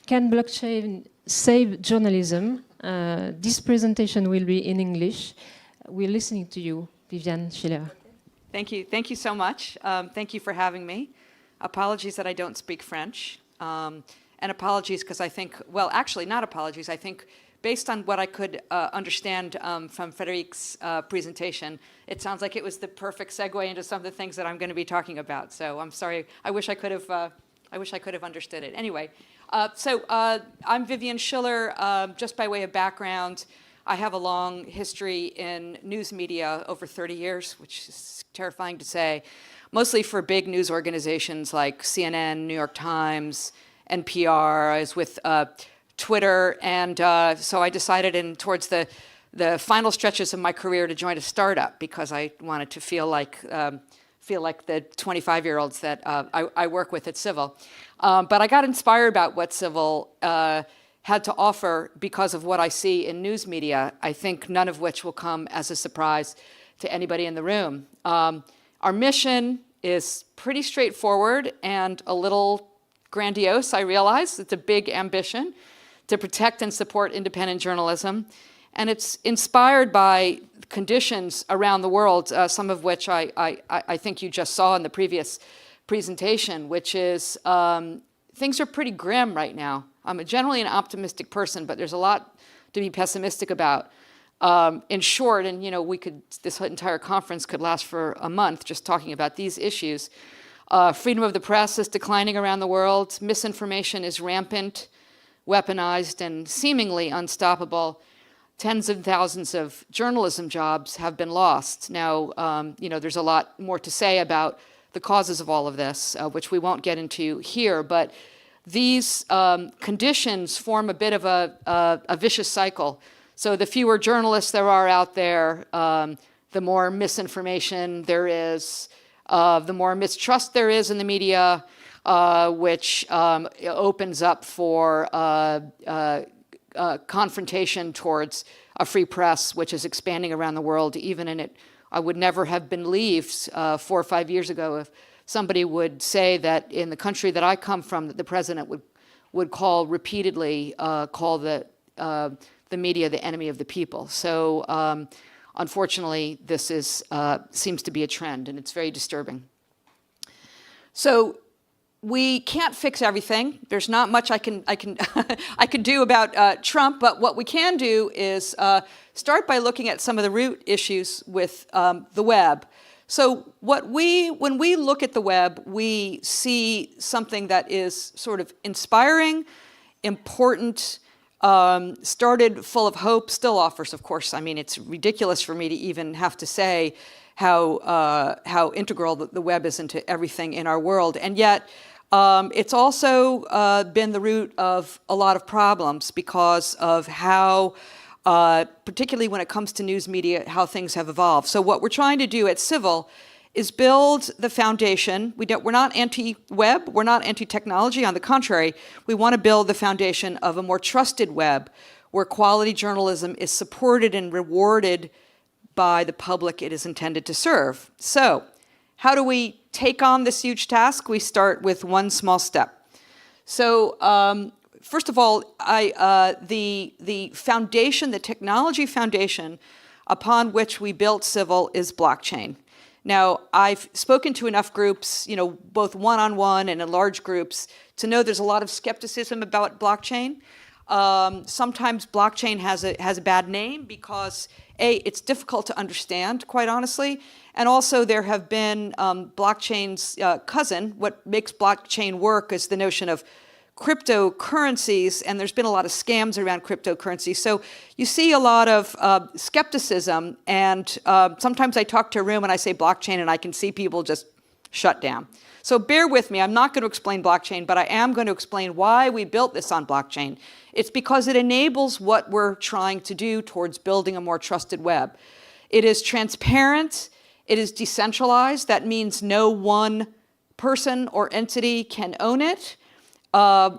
Can blockchain save journalism? This presentation will be in English. We're listening to you, Vivian, Schiller. Thank you. Thank you so much. Thank you for having me. Apologies that I don't speak French. And apologies because I think, well, actually not apologies. I think based on what I could understand from Frédéric's presentation, it sounds like it was the perfect segue into some of the things that I'm going to be talking about. So I'm sorry. I wish I could have understood it. Anyway, I'm Vivian Schiller. Just by way of background, I have a long history in news media, over 30 years, which is terrifying to say, mostly for big news organizations like CNN, New York Times, NPR. I was with Twitter, and so I decided towards the final stretches of my career to join a startup because I wanted to feel like the 25-year-olds that I work with at Civil. But I got inspired about what Civil had to offer because of what I see in news media, I think none of which will come as a surprise to anybody in the room. Our mission is pretty straightforward and a little grandiose, I realize. It's a big ambition to protect and support independent journalism. And it's inspired by conditions around the world, some of which I think you just saw in the previous presentation, which is things are pretty grim right now. I'm generally an optimistic person, but there's a lot to be pessimistic about. In short, and this entire conference could last for a month just talking about these issues. Freedom of the press is declining around the world. Misinformation is rampant, weaponized, and seemingly unstoppable. Tens of thousands of journalism jobs have been lost. Now, there's a lot more to say about the causes of all of this, which we won't get into here, but these conditions form a bit of a vicious cycle. So the fewer journalists there are out there, the more misinformation there is, the more mistrust there is in the media, which opens up for confrontation towards a free press, which is expanding around the world. Even in it, I would never have believed 4 or 5 years ago if somebody would say that in the country that I come from, that the president would repeatedly call the media the enemy of the people. So unfortunately, this seems to be a trend, and it's very disturbing. So we can't fix everything. There's not much I can I can do about Trump, but what we can do is start by looking at some of the root issues with the web. So when we look at the web, we see something that is sort of inspiring, important, started full of hope, still offers, of course. I mean, it's ridiculous for me to even have to say how integral the web is into everything in our world. And yet, it's also been the root of a lot of problems because of how, particularly when it comes to news media, how things have evolved. So what we're trying to do at Civil is build the foundation. We're not anti-web, we're not anti-technology. On the contrary, we want to build the foundation of a more trusted web where quality journalism is supported and rewarded by the public it is intended to serve. So how do we take on this huge task? We start with one small step. So first of all, the foundation, the technology foundation upon which we built Civil is blockchain. Now, I've spoken to enough groups, both one-on-one and in large groups, to know there's a lot of skepticism about blockchain. Sometimes blockchain has a bad name because, A, it's difficult to understand, quite honestly, and also there have been blockchain's cousin. What makes blockchain work is the notion of cryptocurrencies, and there's been a lot of scams around cryptocurrencies. So you see a lot of skepticism, and sometimes I talk to a room and I say blockchain and I can see people just shut down. So bear with me, I'm not going to explain blockchain, but I am going to explain why we built this on blockchain. It's because it enables what we're trying to do towards building a more trusted web. It is transparent, it is decentralized, that means no one person or entity can own it.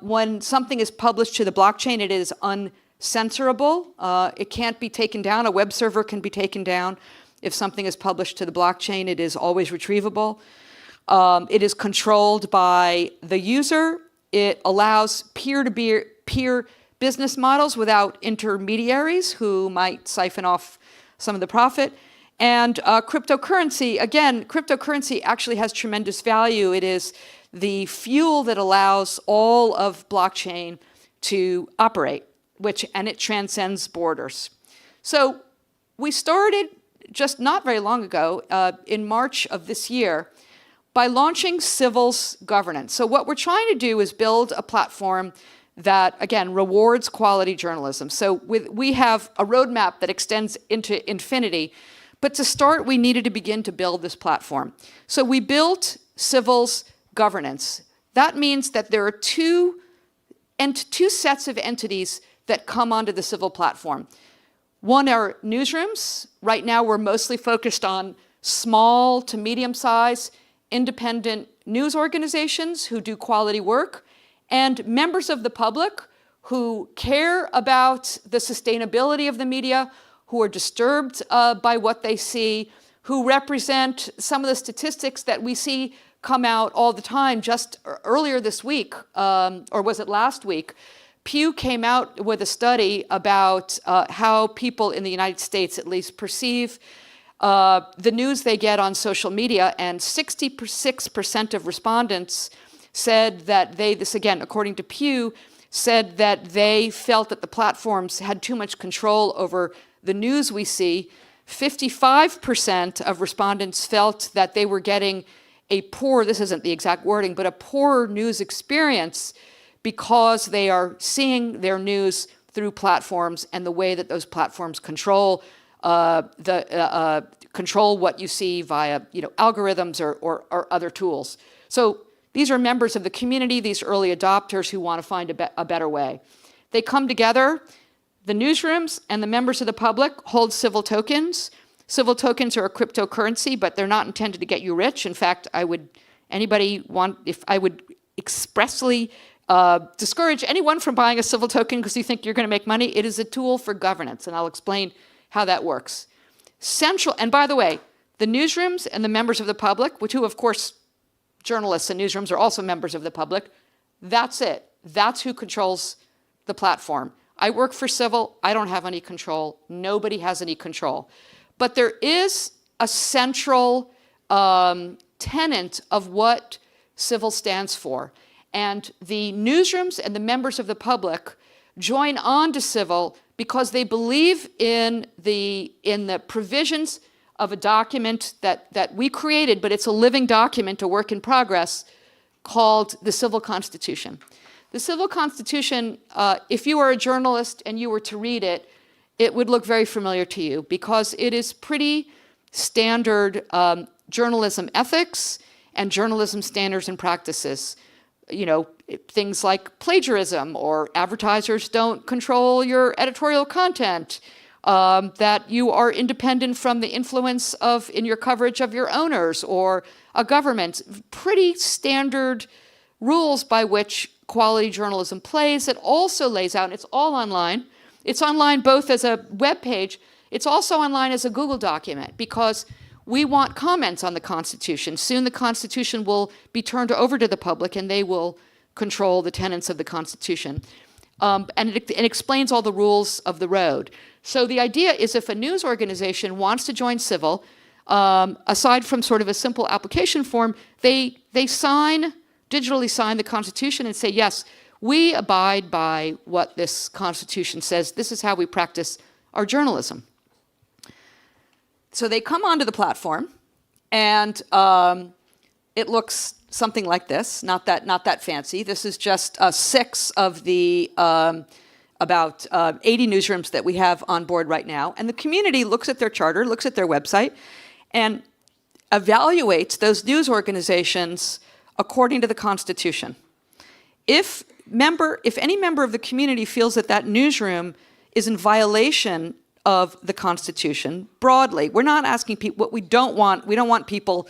When something is published to the blockchain, it is uncensorable. It can't be taken down. A web server can be taken down. If something is published to the blockchain, it is always retrievable. It is controlled by the user. It allows peer-to-peer peer-to-peer business models without intermediaries who might siphon off some of the profit. And cryptocurrency, again, cryptocurrency actually has tremendous value. It is the fuel that allows all of blockchain to operate, and it transcends borders. So we started just not very long ago, in March of this year, by launching Civil's governance. So what we're trying to do is build a platform that, again, rewards quality journalism. So we have a roadmap that extends into infinity, but to start, we needed to begin to build this platform. So we built Civil's governance. That means that there are two sets of entities that come onto the Civil platform. One are newsrooms. Right now, we're mostly focused on small to medium-sized independent news organizations who do quality work, and members of the public who care about the sustainability of the media, who are disturbed by what they see, who represent some of the statistics that we see come out all the time. Just earlier this week, or was it last week, Pew came out with a study about how people in the United States, at least, perceive the news they get on social media, and 66% of respondents said that this again, according to Pew, said that they felt that the platforms had too much control over the news we see. 55% of respondents felt that they were getting a poor, this isn't the exact wording, but a poor news experience because they are seeing their news through platforms and the way that those platforms control control what you see via algorithms or other tools. So these are members of the community, these early adopters who want to find a better way. They come together. The newsrooms and the members of the public hold Civil tokens. Civil tokens are a cryptocurrency, but they're not intended to get you rich. In fact, I would expressly discourage anyone from buying a Civil token because you think you're going to make money. It is a tool for governance, and I'll explain how that works. Central, and by the way, the newsrooms and the members of the public, who of course, journalists and newsrooms are also members of the public, that's it. That's who controls the platform. I work for Civil, I don't have any control, nobody has any control. But there is a central tenet of what Civil stands for. And the newsrooms and the members of the public join on to Civil because they believe in the provisions of a document that we created, but it's a living document, a work in progress, called the Civil Constitution. The Civil Constitution, if you are a journalist and you were to read it, it would look very familiar to you because it is pretty standard journalism ethics and journalism standards and practices. Things like plagiarism, or advertisers don't control your editorial content, that you are independent from the influence in your coverage of your owners or a government. Pretty standard rules by which quality journalism plays. It also lays out, and it's all online. It's online both as a web page, it's also online as a Google document, because we want comments on the Constitution. Soon the Constitution will be turned over to the public and they will control the tenets of the Constitution. And it explains all the rules of the road. So the idea is if a news organization wants to join Civil, aside from sort of a simple application form, they digitally sign the Constitution and say, yes, we abide by what this Constitution says. This is how we practice our journalism. So they come onto the platform, and it looks something like this. Not that fancy. This is just 6 of the about 80 newsrooms that we have on board right now. And the community looks at their charter, looks at their website, and evaluates those news organizations according to the Constitution. If any member of the community feels that newsroom is in violation of the Constitution broadly, we're not asking people what we don't want people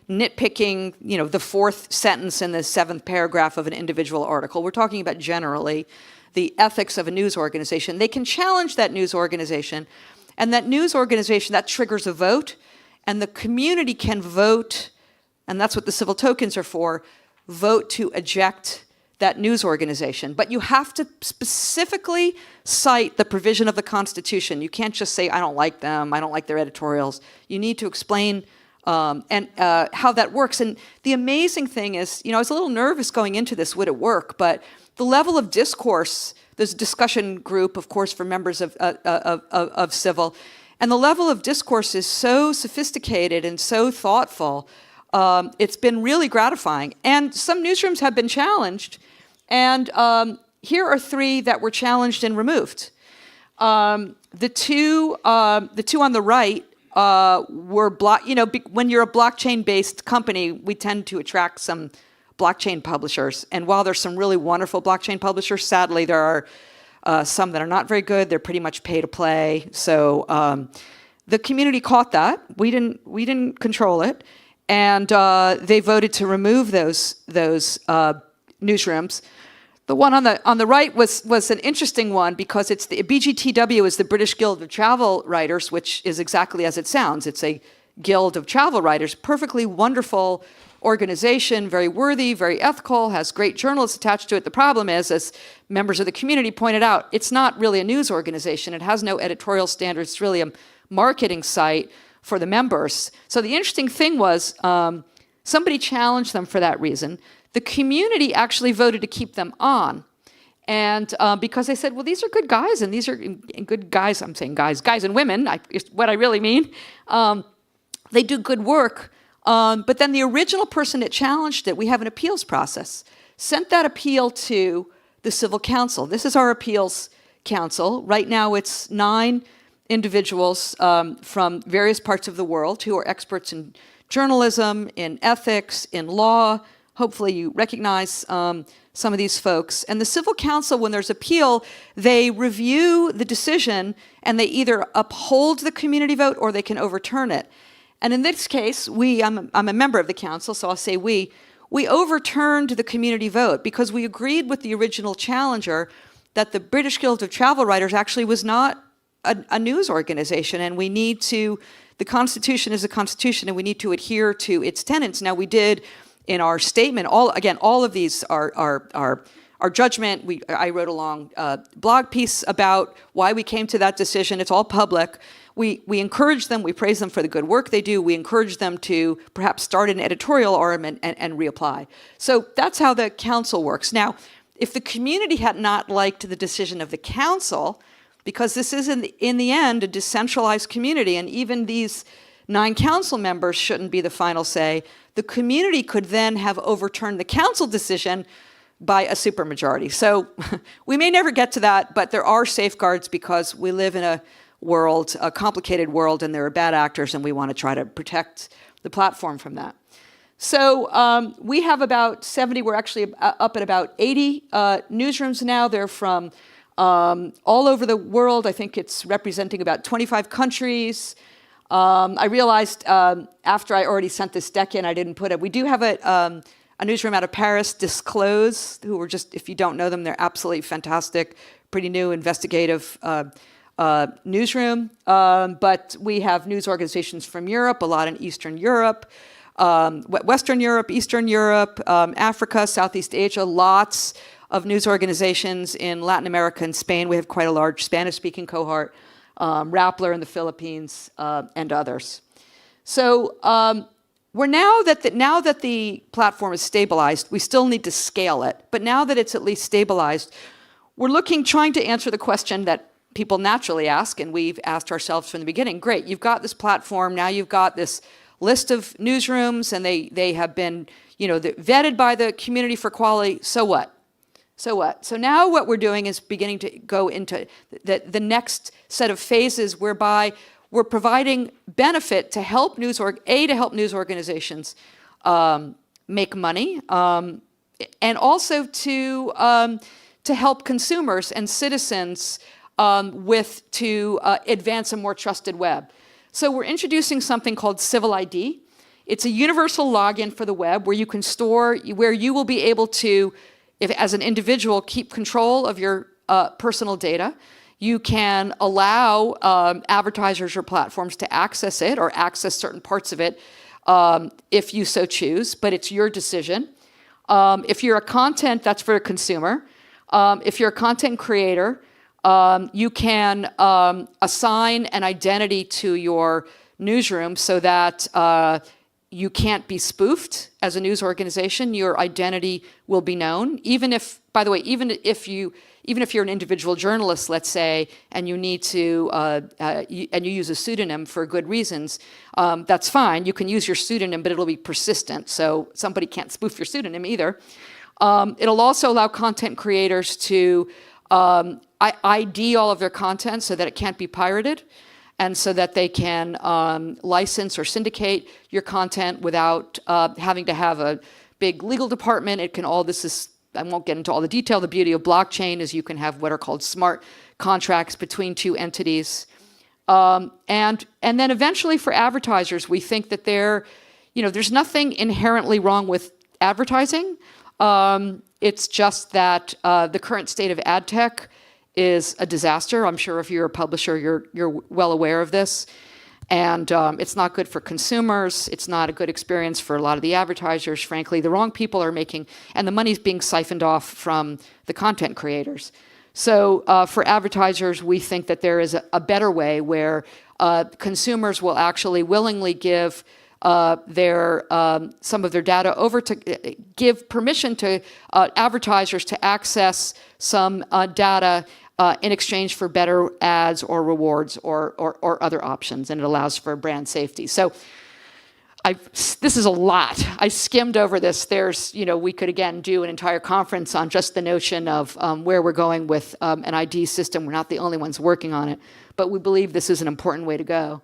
nitpicking, the 4th sentence in the 7th paragraph of an individual article. We're talking about generally the ethics of a news organization. They can challenge that news organization, and that news organization, that triggers a vote, and the community can vote, and that's what the Civil tokens are for, vote to eject that news organization. But you have to specifically cite the provision of the Constitution. You can't just say, I don't like them, I don't like their editorials. You need to explain how that works. And the amazing thing is, I was a little nervous going into this, would it work? But the level of discourse, there's a discussion group, of course, for members of civil, and the level of discourse is so sophisticated and so thoughtful. It's been really gratifying. And some newsrooms have been challenged. And here are 3 that were challenged and removed. The two on the right were when you're a blockchain-based company, we tend to attract some blockchain publishers. And while there's some really wonderful blockchain publishers, sadly there are some that are not very good. They're pretty much pay to play. So the community caught that. We didn't control it. And they voted to remove those newsrooms. The one on the right was an interesting one because it's the BGTW is the British Guild of Travel Writers, which is exactly as it sounds. It's a guild of travel writers, perfectly wonderful organization, very worthy, very ethical, has great journalists attached to it. The problem is, as members of the community pointed out, it's not really a news organization. It has no editorial standards. It's really a marketing site for the members. So the interesting thing was somebody challenged them for that reason. The community actually voted to keep them on. And because they said, well, these are good guys, and these are good guys, I'm saying guys and women, is what I really mean. They do good work. But then the original person that challenged it, we have an appeals process, sent that appeal to the Civil Council. This is our appeals council. Right now it's 9 individuals from various parts of the world who are experts in journalism, in ethics, in law. Hopefully you recognize some of these folks. And the Civil Council, when there's appeal, they review the decision and they either uphold the community vote or they can overturn it. And in this case, I'm a member of the council, so I'll say we overturned the community vote because we agreed with the original challenger that the British Guild of Travel Writers actually was not a news organization, and the Constitution is a Constitution, and we need to adhere to its tenets. Now, we did in our statement, all of these are our judgment. I wrote a long blog piece about why we came to that decision. It's all public. We encourage them, we praise them for the good work they do. We encourage them to perhaps start an editorial arm and reapply. So that's how the council works. Now, if the community had not liked the decision of the council, because this is in the end a decentralized community, and even these 9 council members shouldn't be the final say, the community could then have overturned the council decision by a supermajority. So we may never get to that, but there are safeguards because we live in a complicated world, and there are bad actors, and we want to try to protect the platform from that. So we have about 70, we're actually up at about 80 newsrooms now. They're from all over the world. I think it's representing about 25 countries. I realized after I already sent this deck in, I didn't put it. We do have a newsroom out of Paris, Disclose, who are just, if you don't know them, they're absolutely fantastic, pretty new, investigative newsroom. But we have news organizations from Europe, a lot in Eastern Europe, Western Europe, Eastern Europe, Africa, Southeast Asia, lots of news organizations in Latin America and Spain. We have quite a large Spanish-speaking cohort, Rappler in the Philippines, and others. So we're now that the platform is stabilized, we still need to scale it. But now that it's at least stabilized, we're trying to answer the question that people naturally ask, and we've asked ourselves from the beginning. Great, you've got this platform, now you've got this list of newsrooms, and they have been, vetted by the community for quality. So what? So what? So now what we're doing is beginning to go into the next set of phases whereby we're providing benefit to help news organizations make money, and also to help consumers and citizens to advance a more trusted web. So we're introducing something called Civil ID. It's a universal login for the web where you will be able to, as an individual, keep control of your personal data. You can allow advertisers or platforms to access it or access certain parts of it if you so choose, but it's your decision. If you're a content, that's for a consumer. If you're a content creator, you can assign an identity to your newsroom so that you can't be spoofed as a news organization. Your identity will be known, even if, by the way, even if you're an individual journalist, let's say, and you need to, and you use a pseudonym for good reasons, that's fine. You can use your pseudonym, but it'll be persistent, so somebody can't spoof your pseudonym either. It'll also allow content creators to ID all of their content so that it can't be pirated, and so that they can license or syndicate your content without having to have a big legal department. It can all, this is, I won't get into all the detail. The beauty of blockchain is you can have what are called smart contracts between two entities. And then eventually for advertisers, we think that there's nothing inherently wrong with advertising. It's just that the current state of ad tech is a disaster. I'm sure if you're a publisher, you're well aware of this. And it's not good for consumers. It's not a good experience for a lot of the advertisers. Frankly, the wrong people are making, and the money's being siphoned off from the content creators. So for advertisers, we think that there is a better way where consumers will actually willingly give some of their data over to give permission to advertisers to access some data in exchange for better ads or rewards or other options, and it allows for brand safety. So this is a lot. I skimmed over this. We could again do an entire conference on just the notion of where we're going with an ID system. We're not the only ones working on it, but we believe this is an important way to go.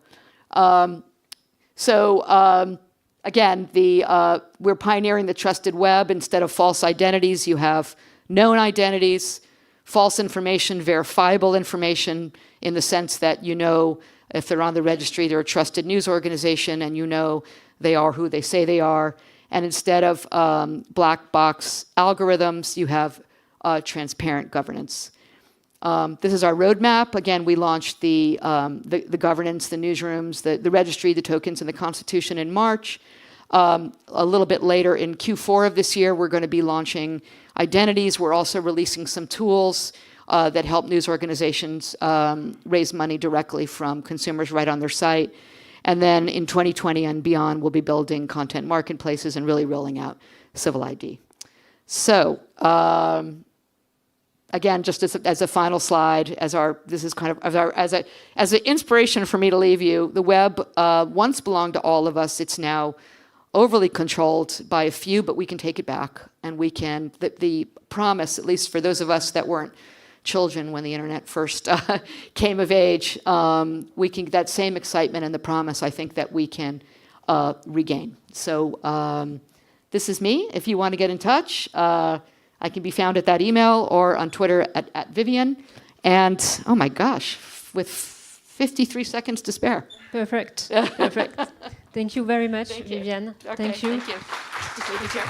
Again, we're pioneering the trusted web. Instead of false identities, you have known identities. False information, verifiable information, in the sense that you know if they're on the registry, they're a trusted news organization, and you know they are who they say they are. And instead of black box algorithms, you have transparent governance. This is our roadmap. Again, we launched the governance, the newsrooms, the registry, the tokens, and the Constitution in March. A little bit later in Q4 of this year, we're going to be launching identities. We're also releasing some tools that help news organizations raise money directly from consumers right on their site. And then in 2020 and beyond, we'll be building content marketplaces and really rolling out civil ID. So again, just as a final slide, as an inspiration for me to leave you, the web once belonged to all of us. It's now overly controlled by a few, but we can take it back, and we can. The promise, at least for those of us that weren't children when the internet first came of age, we can, that same excitement and the promise, I think that we can regain. So this is me. If you want to get in touch, I can be found at that email or on Twitter at Vivian. And oh my gosh, with 53 seconds to spare. Perfect. Perfect. Thank you very much, Vivian. Okay, Thank you. Thank you.